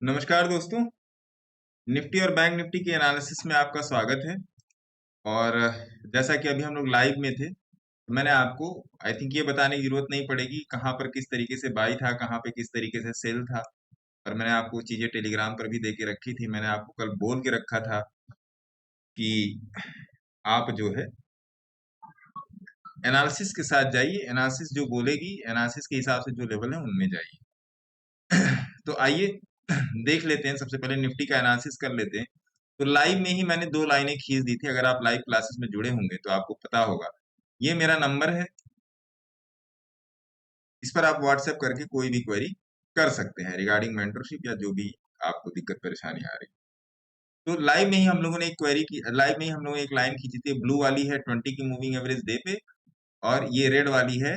नमस्कार दोस्तों। निफ्टी और बैंक निफ्टी के एनालिसिस में आपका स्वागत है। और जैसा कि अभी हम लोग लाइव में थे, तो मैंने आपको आई थिंक ये बताने की जरूरत नहीं पड़ेगी कहाँ पर किस तरीके से बाई था, कहाँ पे किस तरीके से सेल था। और मैंने आपको चीजें टेलीग्राम पर भी दे के रखी थी। मैंने आपको कल बोल के रखा था कि आप जो है एनालिसिस के साथ जाइए, एनालिसिस जो बोलेगी एनालिसिस के हिसाब से जो लेवल है उनमें जाइए। तो आइए देख लेते हैं। सबसे पहले निफ्टी का एनालिसिस कर लेते हैं। तो लाइव में ही मैंने दो लाइनें खींच दी थी। अगर आप लाइव क्लासेस में जुड़े होंगे तो आपको पता होगा। ये मेरा नंबर है, इस पर आप व्हाट्सएप करके कोई भी क्वेरी कर सकते हैं रिगार्डिंग मेंटरशिप या जो भी आपको दिक्कत परेशानी आ रही है। तो लाइव में ही हम लोगों ने एक क्वेरी की, लाइव में ही हम लोगों ने एक लाइन खींची थी। ब्लू वाली है 20 की मूविंग एवरेज डे पे, और ये रेड वाली है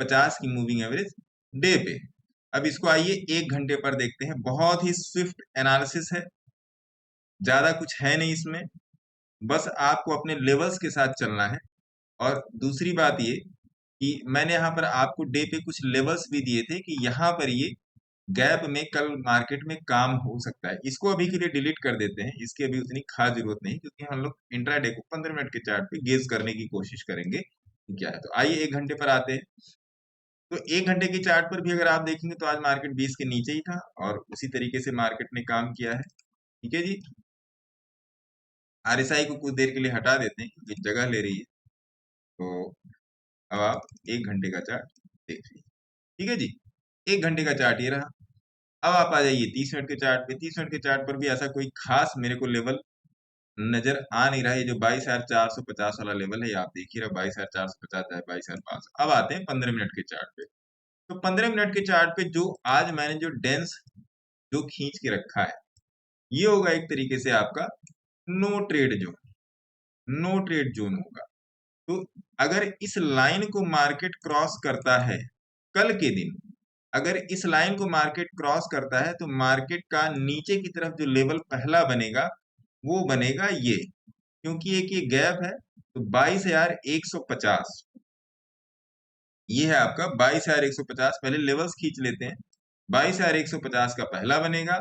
50 की मूविंग एवरेज डे पे। अब इसको आइए 1 घंटे पर देखते हैं। बहुत ही स्विफ्ट एनालिसिस है, ज्यादा कुछ है नहीं इसमें। बस आपको अपने लेवल्स के साथ चलना है। और दूसरी बात ये कि मैंने यहाँ पर आपको डे पे कुछ लेवल्स भी दिए थे कि यहाँ पर ये गैप में कल मार्केट में काम हो सकता है। इसको अभी के लिए डिलीट कर देते हैं, इसकी अभी उतनी खास जरूरत नहीं, क्योंकि हम लोग इंट्राडे को 15 मिनट के चार्ट पे गेज करने की कोशिश करेंगे कि क्या है। तो आइए 1 घंटे पर आते हैं। तो 1 घंटे के चार्ट पर भी अगर आप देखेंगे तो आज मार्केट 20 के नीचे ही था और उसी तरीके से मार्केट ने काम किया है। ठीक है जी। आरएसआई को कुछ देर के लिए हटा देते हैं क्योंकि जगह ले रही है। तो अब आप 1 घंटे का चार्ट देख लीजिए। ठीक है जी। 1 घंटे का चार्ट ये रहा। अब आप आ जाइए 30 मिनट के चार्ट पे। 30 मिनट के चार्ट पर भी ऐसा कोई खास मेरे को लेवल नजर आ नहीं रहा है। ये जो 22,450 वाला लेवल है, ये आप देखिए रहा 22,450 है, 22,500। अब आते हैं 15 मिनट के चार्ट पे। तो 15 मिनट के चार्ट पे जो आज मैंने जो डेंस जो खींच के रखा है, ये होगा एक तरीके से आपका no trade zone. No trade zone होगा। तो अगर इस लाइन को मार्केट क्रॉस करता है कल के दिन, अगर इस लाइन को मार्केट क्रॉस करता है तो मार्केट का नीचे की तरफ जो लेवल पहला बनेगा वो बनेगा ये। क्योंकि एक ये गैप है, तो 22,150 ये है आपका 22,150। पहले लेवल्स खींच लेते हैं। 22,150 का पहला बनेगा।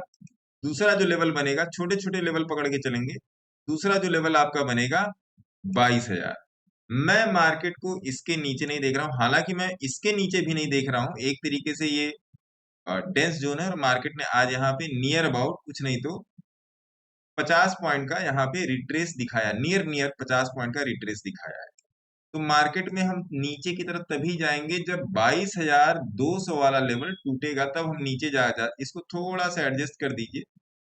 दूसरा जो लेवल बनेगा, छोटे छोटे लेवल पकड़ के चलेंगे, दूसरा जो लेवल आपका बनेगा 22,000। मैं मार्केट को इसके नीचे नहीं देख रहा हूं, हालांकि मैं इसके नीचे भी नहीं देख रहा हूं। एक तरीके से ये डेंस जोन है और मार्केट ने आज यहाँ पे नियर अबाउट कुछ नहीं तो 50 पॉइंट का यहाँ पे रिट्रेस दिखाया, नियर नियर 50 पॉइंट का रिट्रेस दिखाया है। तो मार्केट में हम नीचे की तरफ तभी जाएंगे जब 22,200 वाला लेवल टूटेगा, तब हम नीचे जा इसको थोड़ा सा एडजस्ट कर दीजिए।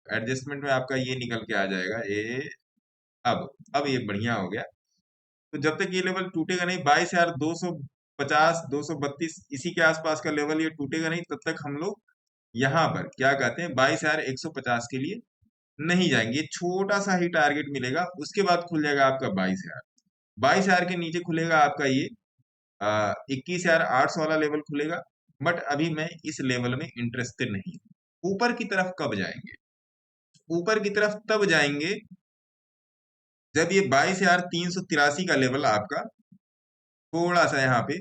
एडजस्टमेंट में आपका ये निकल के आ जाएगा ये। अब ये बढ़िया हो गया। तो जब तक ये लेवल टूटेगा नहीं, 22,250 232 इसी के आसपास का लेवल ये टूटेगा नहीं, तब तक हम लोग यहाँ पर क्या कहते हैं 22,150 के लिए नहीं जाएंगे। छोटा सा ही टारगेट मिलेगा, उसके बाद खुल जाएगा आपका 22,000। 22,000 के नीचे खुलेगा आपका ये 21,800 वाला लेवल खुलेगा। बट अभी मैं इस लेवल में इंटरेस्टेड नहीं हूं। ऊपर की तरफ कब जाएंगे? ऊपर की तरफ तब जाएंगे जब ये 22,383 का लेवल आपका थोड़ा सा यहाँ पे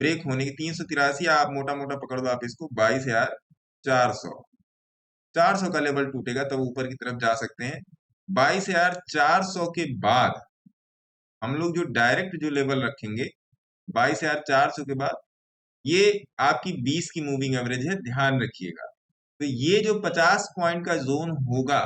ब्रेक होने की, 383 आप मोटा मोटा पकड़ दो आप इसको, 22,400 400 का लेवल टूटेगा तब ऊपर की तरफ जा सकते हैं। 22,400 के बाद हम लोग जो डायरेक्ट जो लेवल रखेंगे 22,400 के बाद, ये आपकी 20 की मूविंग एवरेज है, ध्यान रखिएगा। तो ये जो 50 पॉइंट का जोन होगा,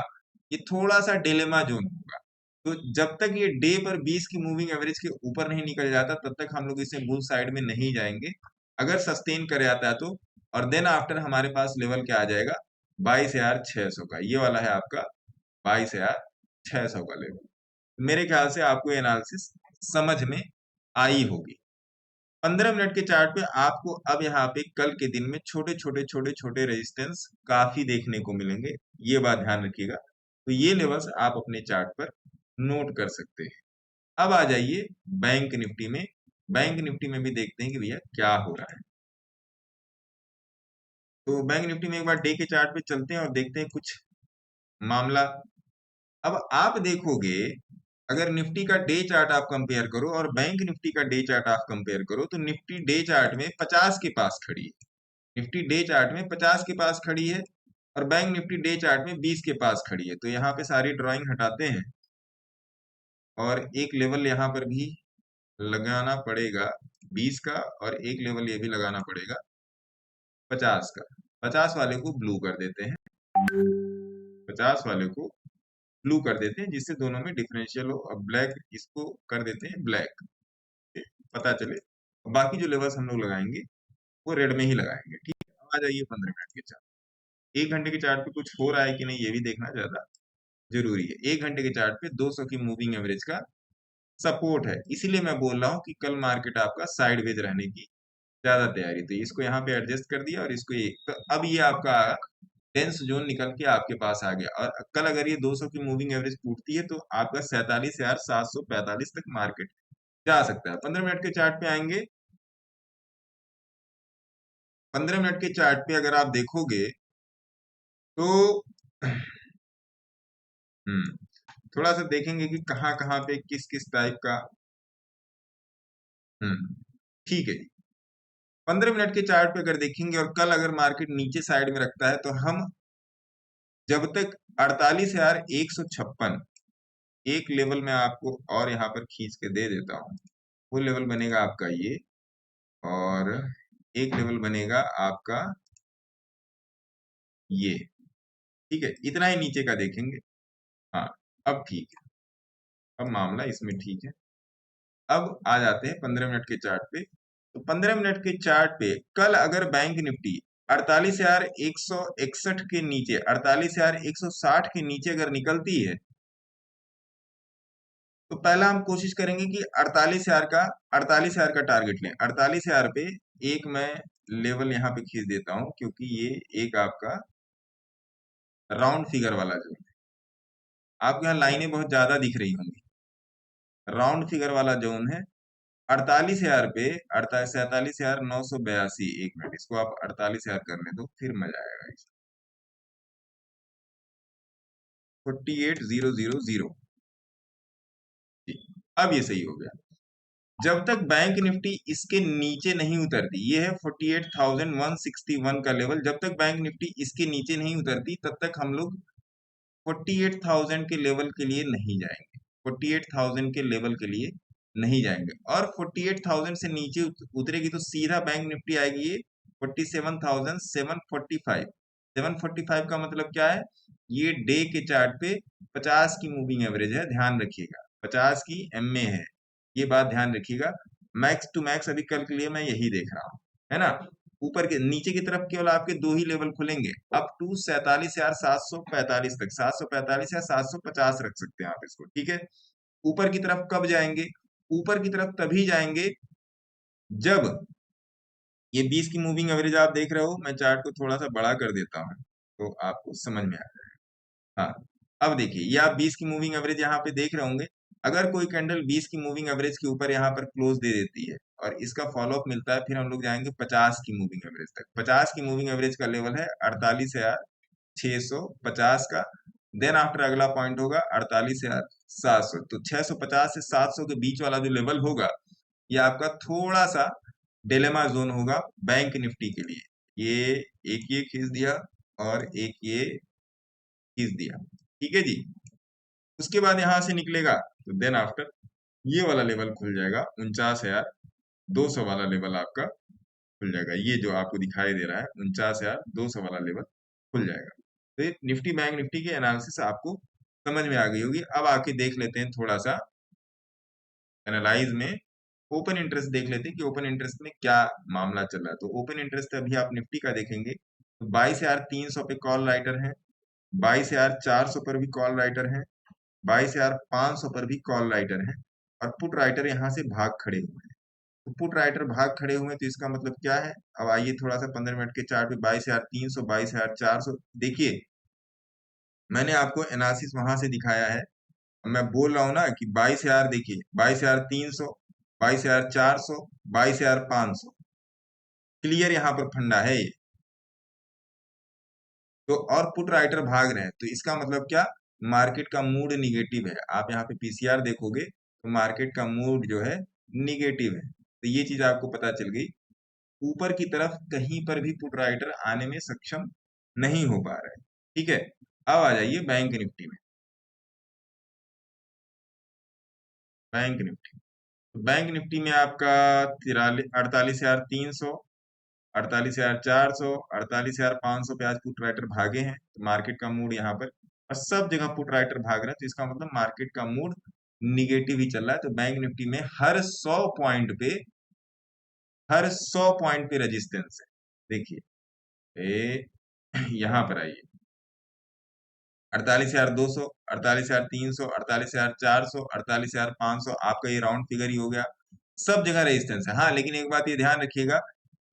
ये थोड़ा सा डिलेमा जोन होगा। तो जब तक ये डे पर 20 की मूविंग एवरेज के ऊपर नहीं निकल जाता तब तक हम लोग इसे बुल साइड में नहीं जाएंगे। अगर सस्टेन कर जाता है तो, और देन आफ्टर हमारे पास लेवल क्या आ जाएगा 22,600 का, ये वाला है आपका 22,600 का लेवल। मेरे ख्याल से आपको एनालिसिस समझ में आई होगी। 15 मिनट के चार्ट पे आपको अब यहाँ पे कल के दिन में छोटे छोटे छोटे छोटे रेजिस्टेंस काफी देखने को मिलेंगे, ये बात ध्यान रखिएगा। तो ये लेवल्स आप अपने चार्ट पर नोट कर सकते हैं। अब आ जाइए बैंक निफ्टी में। बैंक निफ्टी में भी देखते हैं कि भैया क्या हो रहा है। तो बैंक निफ्टी में एक बार डे के चार्ट पे चलते हैं और देखते हैं कुछ मामला। अब आप देखोगे, अगर निफ्टी का डे चार्ट आप कंपेयर करो और बैंक निफ्टी का डे चार्ट आप कंपेयर करो, तो निफ्टी डे चार्ट में 50 के पास खड़ी है। निफ्टी डे चार्ट में 50 के पास खड़ी है और बैंक निफ्टी डे चार्ट में 20 के पास खड़ी है। तो यहाँ पे सारी ड्राइंग हटाते हैं और एक लेवल यहाँ पर भी लगाना पड़ेगा 20 का, और एक लेवल ये भी लगाना पड़ेगा 50 का। 50 वाले को ब्लू कर देते हैं, 50 वाले को ब्लू कर देते हैं, जिससे दोनों में डिफरेंशियल हो। और ब्लैक इसको कर देते हैं ब्लैक, पता चले। बाकी जो लेवल्स हम लोग लगाएंगे वो रेड में ही लगाएंगे, ठीक है। अब आ जाइए 15 मिनट के चार्ट। 1 घंटे के चार्ट पे कुछ हो रहा है कि नहीं ये भी देखना ज्यादा जरूरी है। 1 घंटे के चार्ट पे 200 की मूविंग एवरेज का सपोर्ट है, इसीलिए मैं बोल रहा हूँ कि कल मार्केट आपका साइडवेज रहने की ज्यादा तैयारी। तो इसको यहाँ पे एडजस्ट कर दिया और इसको एक, तो अब ये आपका टेंस जोन निकल के आपके पास आ गया। और कल अगर ये 200 की मूविंग एवरेज टूटती है तो आपका 47,745 तक मार्केट जा सकता है। 15 मिनट के चार्ट पे आएंगे। 15 मिनट के चार्ट पे अगर आप देखोगे तो थोड़ा सा देखेंगे कि कहाँ कहाँ पे किस किस टाइप का। ठीक है जी। 15 मिनट के चार्ट पे अगर देखेंगे और कल अगर मार्केट नीचे साइड में रखता है तो हम जब तक 48,156 एक लेवल में आपको और यहाँ पर खींच के दे देता हूँ, वो लेवल बनेगा आपका ये, और एक लेवल बनेगा आपका ये, ठीक है। इतना ही नीचे का देखेंगे। हाँ, अब ठीक है, अब मामला इसमें ठीक है। अब आ जाते हैं 15 मिनट के चार्ट पे। तो 15 मिनट के चार्ट पे कल अगर बैंक निफ्टी 48,161 के नीचे, 48,160 के नीचे अगर निकलती है तो पहला हम कोशिश करेंगे कि 48,000 का टारगेट लें। 48,000 पे एक मैं लेवल यहाँ पे खींच देता हूँ, क्योंकि ये एक आपका राउंड फिगर वाला जोन है। आपको यहाँ लाइनें बहुत ज्यादा दिख रही होंगी, राउंड फिगर वाला जोन है। 48,000 पे 47,982। एक मिनट, इसको आप 48,000 करने दो, फिर मजा आएगा। 48,000। अब ये सही हो गया। जब तक बैंक निफ्टी इसके नीचे नहीं उतरती, ये है 48,161 का लेवल, जब तक बैंक निफ्टी इसके नीचे नहीं उतरती तब तक हम लोग 48,000 के लेवल के लिए नहीं जाएंगे। 48,000 के लेवल के लिए नहीं जाएंगे, और 48,000 से नीचे उतरेगी तो सीधा बैंक निफ्टी आएगी ये 47,745। 745 का मतलब क्या है? ये डे के चार्ट पे 50 की मूविंग एवरेज है, ध्यान रखिएगा। 50 की एमए है, ये बात ध्यान रखिएगा। मैक्स टू मैक्स अभी कल के लिए मैं यही देख रहा हूँ, है ना। ऊपर के नीचे की तरफ केवल आपके दो ही लेवल खुलेंगे, अप टू 47,745 तक। 745 या 750 रख सकते हैं आप इसको, ठीक है। ऊपर की तरफ कब जाएंगे? ऊपर की तरफ तभी जाएंगे जब ये 20 की मूविंग एवरेज आप देख रहे हो। मैं चार्ट को थोड़ा सा बड़ा कर देता हूँ तो आपको समझ में आ जाएगा। हाँ, अब देखिए, ये आप 20 की मूविंग एवरेज यहाँ पे देख रहे होंगे। अगर कोई कैंडल 20 की मूविंग एवरेज के ऊपर यहाँ पर क्लोज दे देती है और इसका फॉलोअप मिलता है, फिर हम लोग जाएंगे 50 की मूविंग एवरेज तक। 50 की मूविंग एवरेज का लेवल है 48,650 का। देन आफ्टर अगला पॉइंट होगा 48,700। तो 650 से 700 के बीच वाला जो लेवल होगा, ये आपका थोड़ा सा डिलेमा जोन होगा बैंक निफ्टी के लिए। ये एक ये खींच दिया और एक ये खींच दिया, ठीक है जी। उसके बाद यहां से निकलेगा तो देन आफ्टर ये वाला लेवल खुल जाएगा 49,200 वाला लेवल आपका खुल जाएगा। ये जो आपको दिखाई दे रहा है 49,200 वाला लेवल खुल जाएगा। तो ये निफ्टी बैंक निफ्टी की एनालिसिस आपको समझ में आ गई होगी। अब आके देख लेते हैं थोड़ा सा एनालाइज में ओपन इंटरेस्ट देख लेते हैं कि ओपन इंटरेस्ट में क्या मामला चल रहा है। तो ओपन इंटरेस्ट अभी आप निफ्टी का देखेंगे तो 22,300 पे कॉल राइटर है, 22,400 पर भी कॉल राइटर है, 22,500 पर भी कॉल राइटर है, और पुट राइटर यहाँ से भाग खड़े हुए हैं। तो पुट राइटर भाग खड़े हुए हैं तो इसका मतलब क्या है? अब आइए थोड़ा सा 15 मिनट के चार्ट पे 22,300 22,400 देखिए। मैंने आपको एनालिसिस वहां से दिखाया है, मैं बोल रहा हूं ना कि 22,000 देखिए, 22,300, 22,400, 22,500 क्लियर यहाँ पर फंडा है ये। तो और पुट राइटर भाग रहे हैं तो इसका मतलब क्या? मार्केट का मूड निगेटिव है। आप यहाँ पे पीसीआर देखोगे तो मार्केट का मूड जो है निगेटिव है। तो ये चीज आपको पता चल गई। ऊपर की तरफ कहीं पर भी पुट राइटर आने में सक्षम नहीं हो पा रहे। ठीक है, अब आ जाइए बैंक निफ्टी में। बैंक निफ्टी, तो बैंक निफ्टी में आपका 48,300, 48,400, 48,500 पे आज पुट राइटर भागे हैं, तो मार्केट का मूड यहाँ पर, और सब जगह पुट राइटर भाग रहे हैं, तो इसका मतलब मार्केट का मूड निगेटिव ही चल रहा है। तो बैंक निफ्टी में हर 100 पॉइंट पे रेजिस्टेंस है। देखिए यहाँ पर आइए, 48,200, 48,300, 48,400, 48,500, आपका ये राउंड फिगर ही हो गया। सब जगह रेजिस्टेंस है। हाँ, लेकिन एक बात ये ध्यान रखिएगा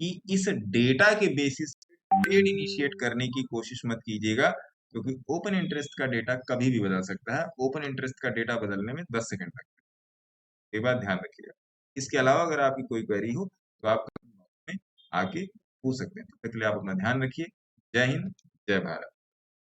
कि इस डेटा के बेसिस पे ट्रेड इनिशिएट करने की कोशिश मत कीजिएगा, क्योंकि ओपन इंटरेस्ट का डेटा कभी भी बदल सकता है। ओपन इंटरेस्ट का डेटा बदलने में 10 सेकंड लगता है, ये बात ध्यान रखिएगा। इसके अलावा अगर आपकी कोई क्वेरी हो तो आप में आके पूछ सकते हैं। तब तक के लिए आप अपना ध्यान रखिए। जय हिंद, जय भारत।